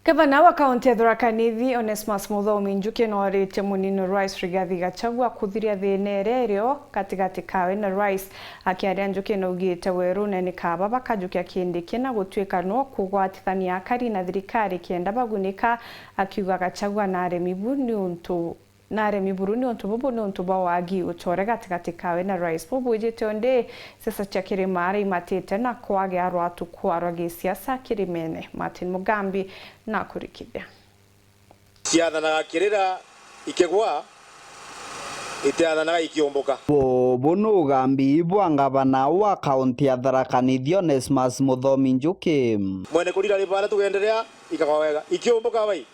Gavana wa kaunti ya Tharaka Nithi Onesmus Muthomi Njuki norĩtie mũnini Rais Rigathi Gachagua kuthiria thĩna ĩrĩa katigati kawe na Rais. Akiaria Njuki naugĩte werũ nene kaba bakajukia kĩndĩkĩ na gũtuĩka no kũgwatithania akari na thirikari kĩenda bagunĩka, akiuga Gachagua na aremi buru ni onto bobo ni onto bawagi uchore katigati kawe na Rais bubujite onde sasa cha Kirimara imatete na kwage arwatu kwarwa gisiasa Kirimene. Martin Mugambi na kurikithia siathanaga kirira ikegwa itiathanaga ikiomboka bono gambi bwangabana wa kaunti ya Tharaka Nithi Onesmus Muthomi Njuki mwene kurira ribara tugenderea ikagawega ikiomboka bai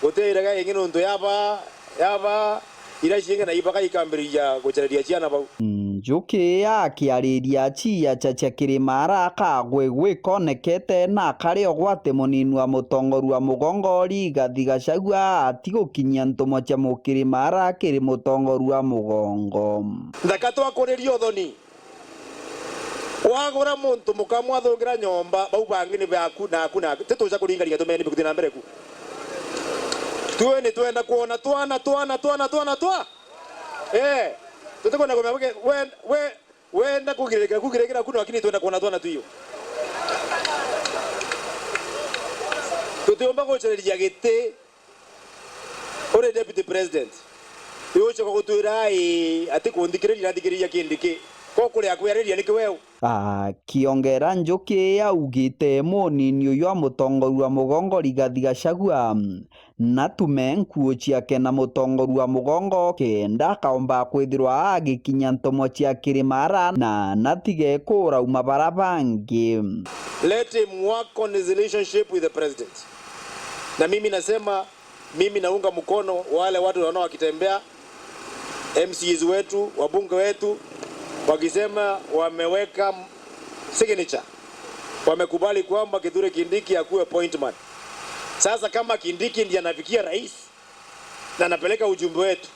gutiraga ingino ndo yaba iracienge na ibaka ikambirija gucereria ciana bau. Njuki akiariria chia cha Kirimara kagwe konekete na kari ogwate munini wa mutongoru wa mugongori Rigathi Gachagua atigukinyia ntumo cia Kirimara kiri mutongoru wa mugongo ndakato akuririo thoni wagura muntu mukamwa thungira nyomba bau bangi ni baku na kuna tituja kuringaria tumeni bikutina mbere ku tuwe ni tuenda kuona twana tutakona kwa wenda kugirekera kuno lakini tuenda kuona twana tuyo tutiomba gucereria gite ore deputy president yoche ko gutwira ati kundikiriria kindiki ko kuria kwereria niki wewe kiongera Njuki augite munini uyu wa mutongoru wa mugongo Rigathi Gachagua na tumenkuo ciake na mutongoru wa mugongo kenda kaomba kwithirwa agikinya ntomo cia Kirimara na natige kurauma barabangi. Let him work on his relationship with the president. Na mimi nasema mimi naunga mkono wale watu wanao wakitembea MCs wetu wabunge wetu wakisema wameweka signature wamekubali kwamba Kithure Kindiki akuwe appointment. Sasa kama Kindiki ndiye anafikia rais na anapeleka ujumbe wetu,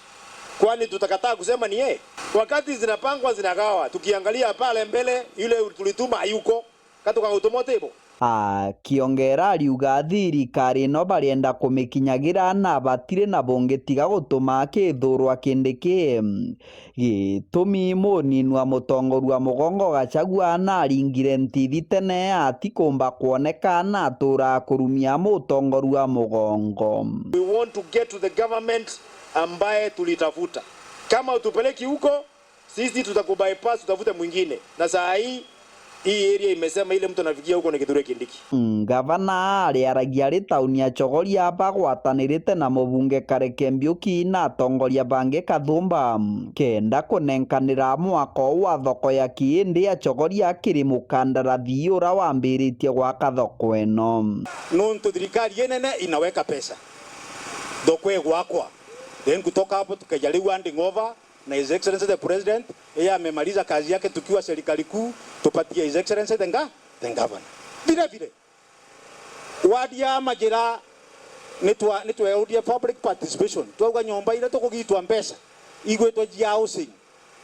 kwani tutakataa kusema ni yeye? Wakati zinapangwa zinagawa, tukiangalia pale mbele yule tulituma hayuko katoka automotive. Kiongera riuga thirikari no barienda kumikinyagira na batire na bongetiga gutuma kithurwa Kindiki gitumi munini wa mutongoru wa mugongo Gachagua na ringire ntithi tene atikumba kuoneka na tura kurumia mutongoru wa mugongo. We want to get to the government ambaye tulitafuta. Kama utupeleki huko sisi tutakubypass, tutafute mwingine. Na saa hii area imesema ile mtu anafikia huko ni Kithure Kindiki. Gavana ariaragia ri tauni ya Chogoria bagwatanirite na mubunge Kareke Mbiuki na tongoria bange Kathumba kenda kunenkanira mwako wa thoko ya kiindi ya Chogoria kiri mukandarathi ura wambiritie gwaka thoko eno. Nuntu thirikari yenene inaweka pesa thoko gwakwa, then kutoka hapo tukajaribu handing over na His Excellency the President yeye amemaliza kazi yake tukiwa serikali kuu, tupatie His Excellency the governor. Vile wadi ya majira nitwa audio public participation tuauga nyomba ile tukugitwa mpesa igwetwa housing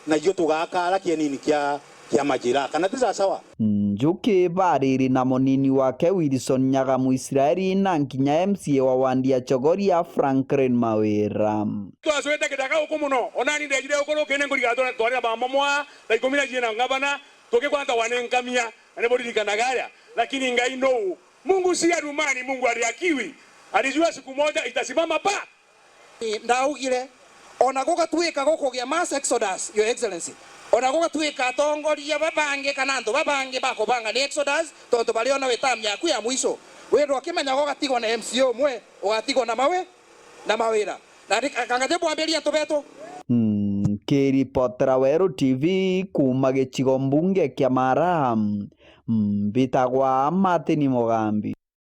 na hiyo tugakara kienini kia majira kana tisa sawa. Njuki bariri na munini wake Wilson Nyagamu Israeli na nkinya MCA wa wandi ya Chogoria Franklin Mawira twaswete kitaka huko muno onani ndejire ukoro kene nguriga twarira ba momwa la ikomina jina ngabana toke kwanta wanenkamia ane bodirikana gaya, lakini ngai no Mungu si arumani, Mungu aliakiwi alijua siku moja itasimama pa ndaugire ona goga tuika gokogia mass exodus your excellency ona goga tuika tongoria babange kana ndo babange bakobanga ni exodus tonto baliona wetamya yaku ya mwisho wero akimenya goga tigo na MCO mwe ogatigo na mawira na kangaje bwamberia tobeto. Kiripotera Werũ TV kuma gĩcigo mbunge kĩa Mara, mbitagwa Martin Mugambi.